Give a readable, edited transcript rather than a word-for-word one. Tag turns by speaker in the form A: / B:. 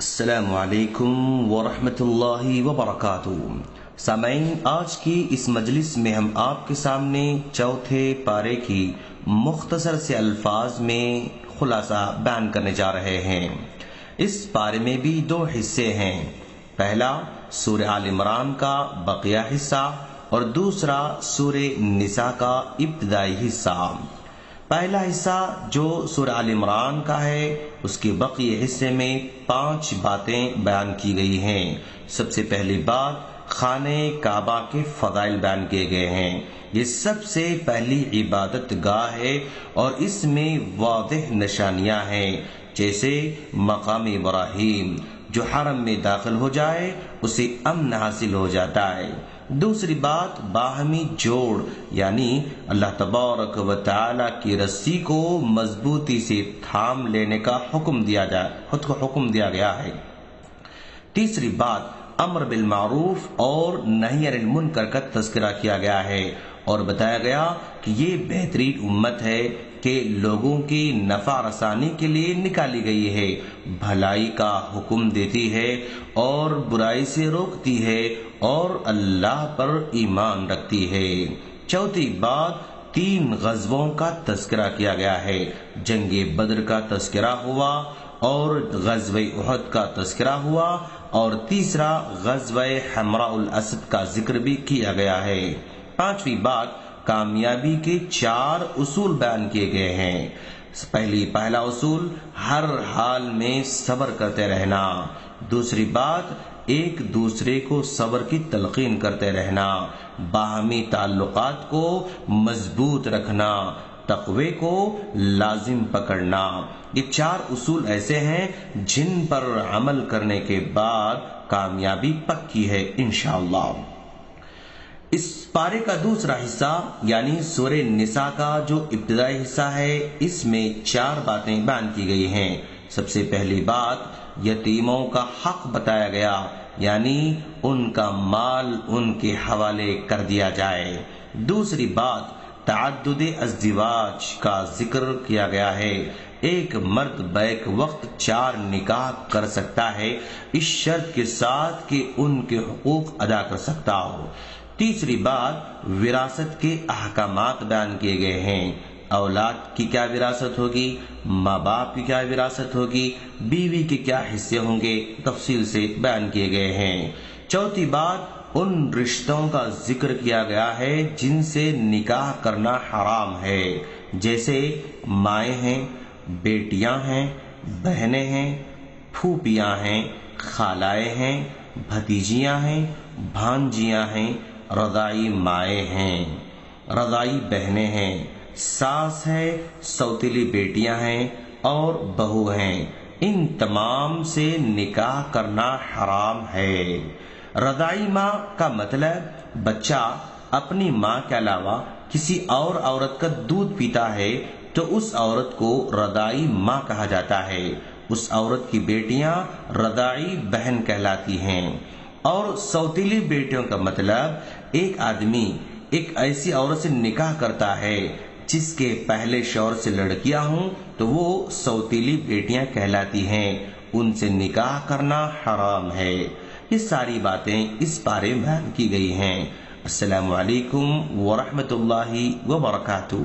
A: السلام علیکم ورحمۃ اللہ وبرکاتہ۔ سامعین، آج کی اس مجلس میں ہم آپ کے سامنے چوتھے پارے کی مختصر سے الفاظ میں خلاصہ بیان کرنے جا رہے ہیں۔ اس پارے میں بھی دو حصے ہیں، پہلا سورہ آل عمران کا بقیہ حصہ اور دوسرا سورہ نساء کا ابتدائی حصہ۔ پہلا حصہ جو سورہ آل عمران کا ہے، اس کے بقیہ حصے میں 5 باتیں بیان کی گئی ہیں۔ سب سے پہلی بات، خانہ کعبہ کے فضائل بیان کیے گئے ہیں۔ یہ سب سے پہلی عبادت گاہ ہے اور اس میں واضح نشانیاں ہیں، جیسے مقام ابراہیم، جو حرم میں داخل ہو جائے اسے امن حاصل ہو جاتا ہے۔ دوسری بات، باہمی جوڑ، یعنی اللہ تبارک و تعالی کی رسی کو مضبوطی سے تھام لینے کا حکم دیا گیا ہے۔ تیسری بات، امر بالمعروف اور نہی عن المنکر کا تذکرہ کیا گیا ہے اور بتایا گیا کہ یہ بہترین امت ہے کہ لوگوں کی نفع رسانی کے لیے نکالی گئی ہے، بھلائی کا حکم دیتی ہے اور برائی سے روکتی ہے اور اللہ پر ایمان رکھتی ہے۔ چوتھی بات، 3 غزووں کا تذکرہ کیا گیا ہے، جنگ بدر کا تذکرہ ہوا اور غزوہ احد کا تذکرہ ہوا اور تیسرا غزوہ حمراء الاسد کا ذکر بھی کیا گیا ہے۔ پانچویں بات، کامیابی کے 4 اصول بیان کیے گئے ہیں۔ پہلا اصول، ہر حال میں صبر کرتے رہنا۔ دوسری بات، ایک دوسرے کو صبر کی تلقین کرتے رہنا، باہمی تعلقات کو مضبوط رکھنا، تقوی کو لازم پکڑنا۔ یہ 4 اصول ایسے ہیں جن پر عمل کرنے کے بعد کامیابی پکی ہے انشاءاللہ۔ اس پارے کا دوسرا حصہ یعنی سورہ نساء کا جو ابتدائی حصہ ہے، اس میں 4 باتیں بیان کی گئی ہیں۔ سب سے پہلی بات، یتیموں کا حق بتایا گیا، یعنی ان کا مال ان کے حوالے کر دیا جائے۔ دوسری بات، تعدد ازدواج کا ذکر کیا گیا ہے، ایک مرد بیک وقت 4 نکاح کر سکتا ہے، اس شرط کے ساتھ کہ ان کے حقوق ادا کر سکتا ہو۔ تیسری بات، وراثت کے احکامات بیان کیے گئے ہیں، اولاد کی کیا وراثت ہوگی، ماں باپ کی کیا وراثت ہوگی، بیوی کے کیا حصے ہوں گے، تفصیل سے بیان کیے گئے ہیں۔ چوتھی بات، ان رشتوں کا ذکر کیا گیا ہے جن سے نکاح کرنا حرام ہے، جیسے مائیں ہیں، بیٹیاں ہیں، بہنیں ہیں، پھوپھیاں ہیں، خالائیں ہیں، بھتیجیاں ہیں، بھانجیاں ہیں، رضاعی مائیں ہیں، رضاعی بہنیں ہیں، ساس ہے، سوتیلی بیٹیاں ہیں اور بہو ہیں، ان تمام سے نکاح کرنا حرام ہے۔ رضاعی ماں کا مطلب بچہ اپنی ماں کے علاوہ کسی اور عورت کا دودھ پیتا ہے تو اس عورت کو رضاعی ماں کہا جاتا ہے۔ اس عورت کی بیٹیاں رضاعی بہن کہلاتی ہیں۔ اور سوتیلی بیٹیوں کا مطلب ایک آدمی ایک ایسی عورت سے نکاح کرتا ہے جس کے پہلے شوہر سے لڑکیاں ہوں تو وہ سوتیلی بیٹیاں کہلاتی ہیں، ان سے نکاح کرنا حرام ہے۔ یہ ساری باتیں اس بارے میں بیان کی گئی ہیں۔ السلام علیکم ورحمۃ اللہ وبرکاتہ۔